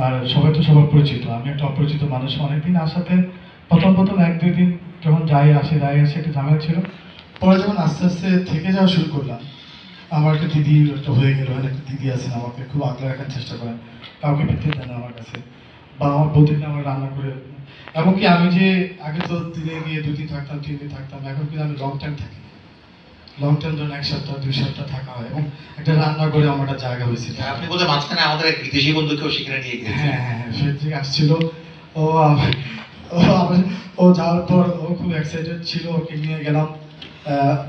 আর সবাই তো সবার পরিচিত, আমি একটা অপরিচিত মানুষ। অনেকদিন আসাতে প্রথম প্রথম 1-2 দিন যখন যাই আসি একটু ঝামেলা ছিল। পরে যখন আস্তে আস্তে থেকে যাওয়া শুরু করলাম, আমার একটা দিদি একটা হয়ে গেল। একটা দিদি আছেন, আমাকে খুব আগলে রাখার চেষ্টা করেন, কাউকে পেতে দেন না আমার কাছে, বা আমার বৌদিকে আমার রান্না করে। এমনকি আমি যে আগে তো দিনে গিয়ে 2 দিন থাকতাম, 3 দিন থাকতাম, এখন কিন্তু আমি লং টাইম থাকি। লং টাইম ধরুন 1 সপ্তাহ 2 সপ্তাহ থাকা হয়, এবং একটা রান্না করে আমার একটা জায়গা হয়েছে। আপনি বোধহয় মাঝখানে আমাদের এক বিদেশি বন্ধুকেও সেখানে নিয়ে গিয়েছেন। হ্যাঁ হ্যাঁ হ্যাঁ, সে থেকে আসছিল। ও ও ও যাওয়ার পর ও খুব এক্সাইটেড ছিল, ওকে নিয়ে গেলাম,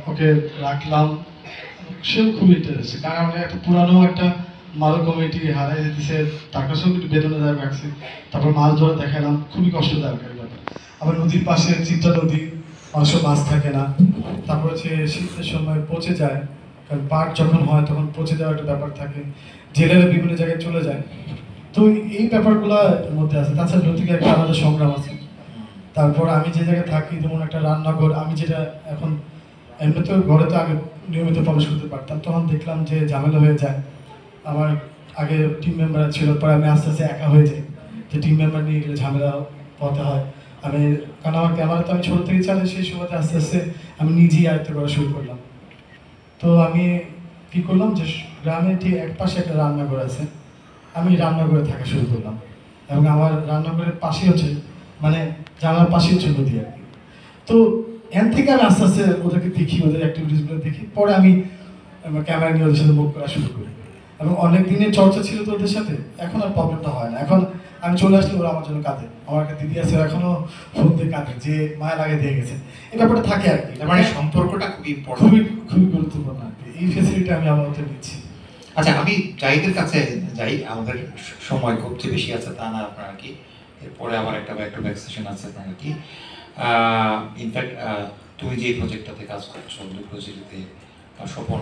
ওকে রাখলাম। সেও খুব ইন্টারেস্ট, কারণ একটা পুরানো একটা মাল কমিটি হারাই যেতেছে, তার কাছেও একটু বেদনাদায়ক রাখছে। তারপর মাছ ধরা দেখালাম, খুবই কষ্টদায়ক একটা ব্যাপার। আবার নদীর পাশে চিত্রা নদী, অবশ্য মাছ থাকে না। তারপর হচ্ছে শীতের সময় পচে যায়, কারণ পাট যখন হয় তখন পচে যাওয়ার একটা ব্যাপার থাকে, জেলেরা বিভিন্ন জায়গায় চলে যায়। তো এই ব্যাপারগুলো এর মধ্যে আছে। তাছাড়া নদীকে একটা আলাদা সংগ্রাম আছে। তারপর আমি যে জায়গায় থাকি, যেমন একটা রান্নাঘর, আমি যেটা এখন এমনিতেও ঘরে তো আগে নিয়মিত প্রবেশ করতে পারতাম, তখন দেখলাম যে ঝামেলা হয়ে যায়। আমার আগে টিম মেম্বার ছিল, পরে আমি আস্তে আস্তে একা হয়ে যাই, যে টিম মেম্বার নিয়ে গেলে ঝামেলা হতে হয়। আমি, কারণ আমার ক্যামেরা তো আমি ছোটো থেকে চালাই, সেই সময়তে আস্তে আস্তে আমি নিজেই আয়ত্ত করা শুরু করলাম। তো আমি কী করলাম, যে গ্রামে ঠিক এক পাশে একটা রান্নাঘর আছে, আমি রান্নাঘরে থাকা শুরু করলাম। এবং আমার রান্নাঘরের পাশে হচ্ছে, মানে জানালার পাশে হচ্ছে নদী আর কি। তো এখান থেকে আমি আস্তে আস্তে ওদেরকে দেখি, ওদের অ্যাক্টিভিটিসগুলো দেখি, পরে আমি আমার ক্যামেরা নিয়ে ওদের সাথে মুখ করা শুরু করি। এবং অনেক দিনের চর্চা ছিল তো ওদের সাথে, এখন আর প্রবলেমটা হয় না। এখন আমি চলে আসলে ওরা আমার জন্য কাঁদে। আমার একটা দিদি আছে, এখনো ফোন দিয়ে কাঁদে, যে মায়া লাগে দিয়ে গেছে। এই ব্যাপারটা থাকে আর কি, মানে সম্পর্কটা খুবই খুবই খুবই গুরুত্বপূর্ণ আর কি। এই ফেসিলিটি আমি আমার মধ্যে নিচ্ছি। আচ্ছা, আমি জাহিদের কাছে যাই। আমাদের সময় খুব যে বেশি আছে তা না আপনার কি, এরপরে আবার একটা ব্যাক টু ব্যাক সেশন আছে আপনার কি। ইনফ্যাক্ট তুমি যে প্রজেক্টটাতে কাজ করছো, দুই প্রজেক্টে স্বপন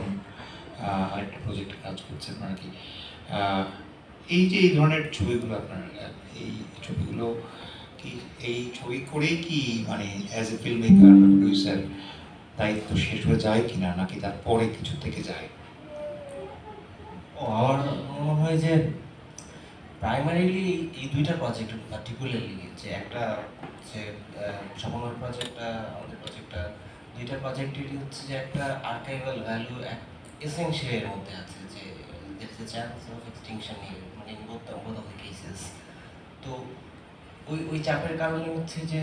আরেকটা প্রজেক্টে কাজ করছে আপনার কি, এই যে এই ধরনের ছবিগুলো আপনার, এই ছবিগুলো কি, এই ছবি করেই কি মানে as a film maker producer দায়িত্ব শেষ হয়ে যায় কিনা, নাকি তারপরে কিছু থেকে যায়? আমার মনে হয় যে প্রাইমারিলি এই দুইটা প্রজেক্ট পার্টিকুলারলি, যে একটা যে সমন্বয় প্রজেক্টটা, আমাদের প্রজেক্টটা, দুইটা প্রজেক্টেরই হচ্ছে যে একটা আর্কাইভাল ভ্যালু এসেনশিয়াল এর মধ্যে আছে, যে there is a chance of extinction here, মানে in both of the cases. তো ওই চাপের কারণে হচ্ছে যে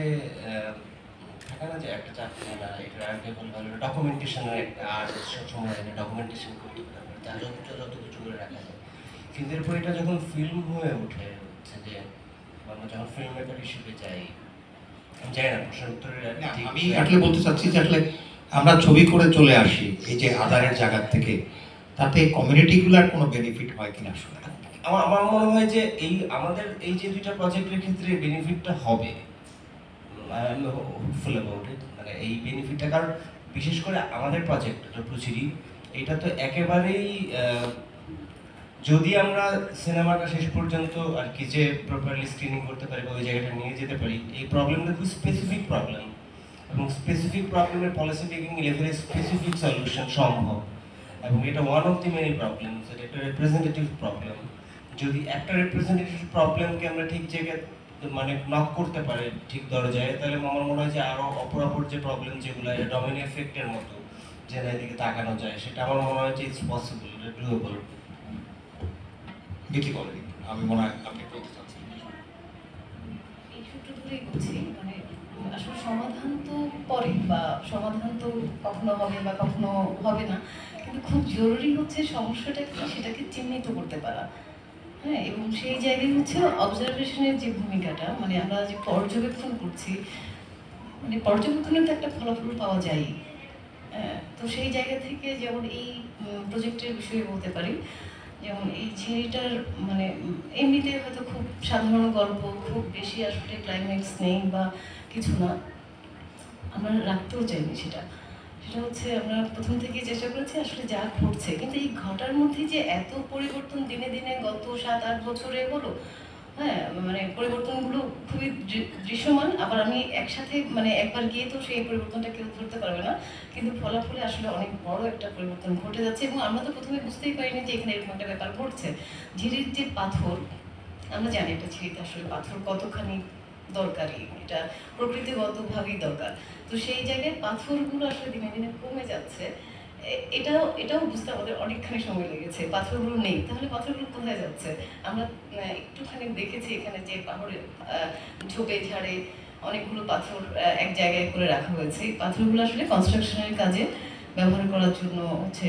থাকে না যে একটা চাপ থাকে না, এটা আর্কাইভাল ভ্যালু ডকুমেন্টেশনের একটা, আর সবসময় ডকুমেন্টেশন করতে হবে, যা যত কিছু করে রাখা যায়। কিন্তু এরপর এটা যখন ফিল্ম হয়ে ওঠে, হচ্ছে যে আমরা যখন ফিল্ম মেকার হিসেবে যাই, আমি জানি না প্রশ্নের উত্তরের আমি আসলে বলতে চাচ্ছি যে আসলে আমরা ছবি করে চলে আসি এই যে আধারের জায়গা থেকে, তাতে কমিউনিটিগুলোর কোনো বেনিফিট হয় কিনা আসলে? আমার মনে হয় যে এই আমাদের এই যে দুইটা প্রজেক্টের ক্ষেত্রে বেনিফিটটা হবে, I am hopeful about it. মানে এই বেনিফিটটা, কারণ বিশেষ করে আমাদের প্রজেক্ট প্রচুরই, এটা তো একেবারেই যদি আমরা সিনেমাটা শেষ পর্যন্ত আর কি যে প্রপারলি স্ক্রিনিং করতে পারি বা ওই জায়গাটা নিয়ে যেতে পারি, এই প্রবলেমটা খুব স্পেসিফিক প্রবলেম, এবং স্পেসিফিক প্রবলেমের পলিসি মেকিং লেভেলে স্পেসিফিক সলিউশন সম্ভব। এবং এটা one of the many problem, যেটা একটা রিপ্রেজেন্টেটিভ প্রবলেম। যদি একটা রিপ্রেজেন্টেটিভ প্রবলেমকে আমরা ঠিক জায়গায় মানে নক করতে পারি ঠিক দরজায়, তাহলে আমার মনে হয় যে আরও অপরাপর যে প্রবলেম যেগুলো ডোমেন এফেক্টের মতো, যে এদিকে তাকানো যায়, সেটা আমার মনে হয় যে ইটস পসিবল, ডুয়েবল। দেখি বলেন, আমি মনে হয় আপনি বলতে চাচ্ছেন। এই সূত্র ধরেই বলছি, মানে আসলে সমাধান তো পরে, বা সমাধান তো কখনো হবে বা কখনো হবে না, কিন্তু খুব জরুরি হচ্ছে সমস্যাটা কি সেটাকে চিহ্নিত করতে পারা। হ্যাঁ, এবং সেই জায়গায় হচ্ছে অবজারভেশনের যে ভূমিকাটা, মানে আমরা যে পর্যবেক্ষণ করছি, মানে পর্যবেক্ষণে তো একটা ফলাফল পাওয়া যায়। তো সেই জায়গা থেকে যেমন এই প্রজেক্টের বিষয়ে বলতে পারি, যেমন এই ঝিরিটার মানে এমনিতে হয়তো খুব সাধারণ গল্প, খুব বেশি আসলে ক্লাইম্যাক্স নেই বা কিছু না, আমরা রাখতেও চাইনি সেটা। সেটা হচ্ছে আমরা প্রথম থেকেই চেষ্টা করেছি আসলে যা ঘটছে, কিন্তু এই ঘটার মধ্যে যে এত পরিবর্তন দিনে দিনে গত 7-8 বছরে হলো, হ্যাঁ, মানে পরিবর্তনগুলো খুবই দৃশ্যমান। আবার আমি একসাথে মানে একবার গিয়ে তো সেই পরিবর্তনটা কেউ ধরতে পারবে না, কিন্তু ফলাফলে আসলে অনেক বড় একটা পরিবর্তন ঘটে যাচ্ছে। এবং আমরা তো প্রথমে বুঝতেই পারিনি যে এখানে এরকম একটা ব্যাপার ঘটছে। ঝিরির যে পাথর, আমরা জানি একটা ছেলেতে আসলে পাথর কতখানি দরকারি, এটা প্রকৃতিগতভাবেই দরকার। তো সেই জায়গায় পাথরগুলো আসলে দিনে দিনে কমে যাচ্ছে। এটাও বুঝতে আমাদের অনেকখানি সময় লেগেছে। পাথরগুলো নেই, তাহলে পাথরগুলো কোথায় যাচ্ছে? আমরা একটুখানি দেখেছি এখানে যে পাহাড়ে ঝোপে ঝাড়ে অনেকগুলো পাথর এক জায়গায় করে রাখা হয়েছে। এই পাথরগুলো আসলে কনস্ট্রাকশনের কাজে ব্যবহার করার জন্য হচ্ছে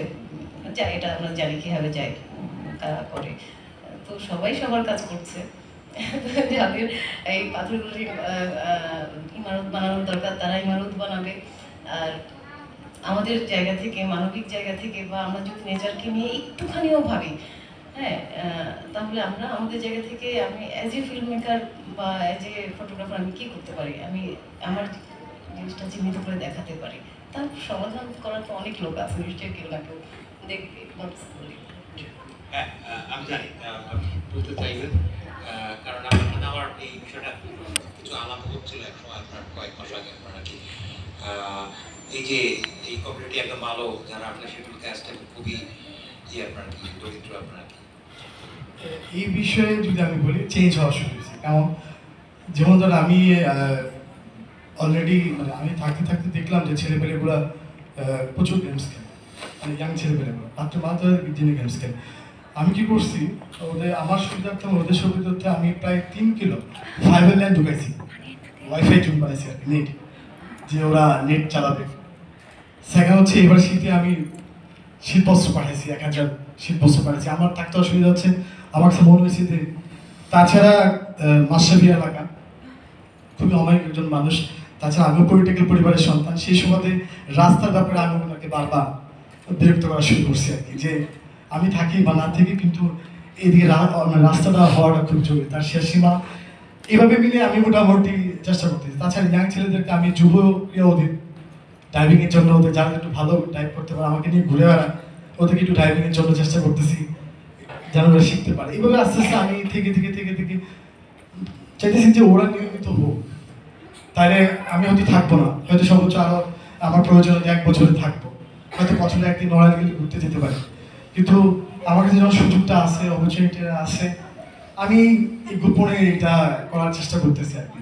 এটা আমরা জানি কীভাবে যায় কারা করে। তো সবাই সবার কাজ করছে। যাদের এই পাথরগুলো ইমারত বানানোর দরকার তারা ইমারত বানাবে। আর আমাদের জায়গা থেকে, মানবিক জায়গা থেকে, বা আমরা যদি নেচারকে নিয়ে একটুখানিও ভাবি, হ্যাঁ, তাহলে আমরা আমাদের জায়গা থেকে, আমি অ্যাজ এ ফিল্ম মেকার বা অ্যাজ এ ফটোগ্রাফার আমি কী করতে পারি, আমি আমার জিনিসটা চিহ্নিত করে দেখাতে পারি। তার সমাধান করার তো অনেক লোক আছে, নিশ্চয়ই কেউ না কেউ দেখবে, নোটিস করবে। হ্যাঁ, আমি জানি আপনি বলতে চাইবেন, কারণ আপনার আমার এই বিষয়টা কিছু আলাপ হচ্ছিল এক সময়, আপনার কয়েক মাস আগে আপনার নাকি এই যে এই কমিউনিটি একদম ভালো যারা আপনার সেগুলো ক্যাস্ট খুবই আপনার কি দরিদ্র আপনার কি এই বিষয়ে যদি আমি বলি, চেঞ্জ হওয়া শুরু হয়েছে। কারণ যেমন ধর আমি অলরেডি মানে আমি থাকতে থাকতে দেখলাম যে ছেলেপেলেগুলো প্রচুর গেমস খেলে, মানে ইয়াং ছেলেপেলেগুলো মাত্র দিনে গেমস খেলে। আমি কি করছি, আমার সুবিধার্থে ওদের সুবিধার্থে আমি প্রায় 3 কিলো ফাইবার লাইন ঢুকাইছি, ওয়াইফাই জুম বানাইছি আর কি, নেট, যে ওরা নেট চালাবে। সেকেন্ড হচ্ছে এবার শীতে আমি শীতবস্ত্র পাঠাইছি, 1000 শীতবস্ত্র পাঠাইছি। আমার থাকতে অসুবিধা হচ্ছে, আমার কাছে মনে হয়েছে যে তাছাড়া মাসাবি এলাকা খুবই অমায়িক একজন মানুষ, তাছাড়া আমিও পলিটিক্যাল পরিবারের সন্তান, সেই সময়তে রাস্তার ব্যাপারে আমি ওনাকে বারবার বিরক্ত করা শুরু করছি আর কি, যে আমি থাকি বা না থাকি, কিন্তু এদিকে রাস্তাটা হওয়াটা খুব জরুরি, তার শেষ সীমা। এভাবে মিলে আমি মোটামুটি চেষ্টা করতেছি। তাছাড়া ইয়াং ছেলেদেরকে আমি যুব ক্রিয়া ওদের ড্রাইভিংয়ের জন্য, ওদের যারা একটু ভালো ড্রাইভ করতে পারে আমাকে নিয়ে ঘুরে বেড়ায়, ওদেরকে একটু ড্রাইভিংয়ের জন্য চেষ্টা করতেছি যেন ওরা শিখতে পারে। এইভাবে আস্তে আস্তে আমি থেকে চাইতেছি যে ওরা নিয়মিত হোক, তাহলে আমি হয়তো থাকবো না, হয়তো সর্বোচ্চ আরও আমার প্রয়োজন 1 বছরে থাকবো, হয়তো বছরে একদিন নড়াইল ঘুরতে যেতে পারি। কিন্তু আমার কাছে যখন সুযোগটা আছে, অপরচুনিটিটা আছে, আমি এই গোপনে এটা করার চেষ্টা করতেছি আর কি।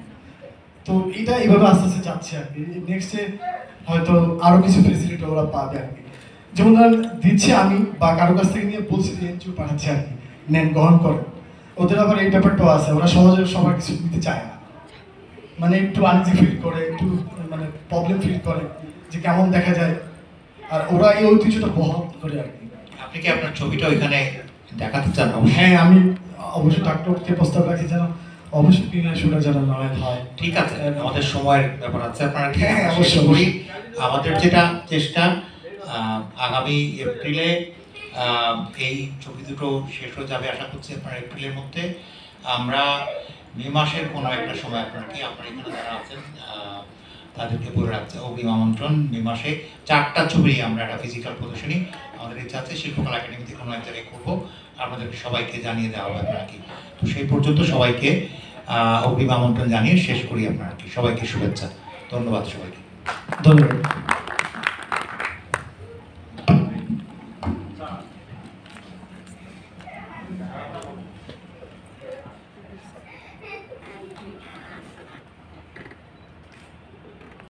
তো এটা এইভাবে আস্তে আস্তে যাচ্ছে আর কি। নেক্সটে হয়তো আরও কিছু ফেসিলিটি ওরা পাবে আর কি, যেমন ধরেন দিচ্ছে আমি বা কারো কাছ থেকে নিয়ে বলছি যে এনজিও পাঠাচ্ছি আর কি, নেন গ্রহণ করেন। ওদের আবার এই ব্যাপারটাও আছে, ওরা সহজে সবার কিছু দিতে চায় না, মানে একটু আনইজি ফিল করে, একটু মানে প্রবলেম ফিল করে যে কেমন দেখা যায়, আর ওরা এই ঐতিহ্যটা বহন করে আর কি। আপনি কি আপনার ছবিটা ওইখানে দেখাতে চান? হ্যাঁ, আমি অবশ্যই ডাক্তারকে প্রস্তাব রাখি যেন অবশ্যই প্রিমিয়ার শুটা যেন নয় হয়। ঠিক আছে, আমাদের সময়ের ব্যাপার আছে, আপনারা হ্যাঁ, অবশ্যই অবশ্যই। করি। আমাদের যেটা চেষ্টা, আগামী এপ্রিলে এই ছবি দুটো শেষ হয়ে যাবে আশা করছি আপনার এপ্রিলের মধ্যে। আমরা মে মাসের কোনো একটা সময় আপনারা এখানে যারা আছেন তাদেরকে বলে রাখছে অগ্রিম আমন্ত্রণ। মে মাসে 4টা ছবি আমরা একটা ফিজিক্যাল প্রদর্শনী আমাদের ইচ্ছা আছে শিল্পকলা একাডেমিতে কোনো এক জায়গায় করবো, আপনাদেরকে সবাইকে জানিয়ে দেওয়া হবে আপনারা কি। তো সেই পর্যন্ত সবাইকে অগ্রিম আমন্ত্রণ জানিয়ে শেষ করি আপনারা কি। সবাইকে শুভেচ্ছা, ধন্যবাদ সবাইকে। ধন্যবাদ।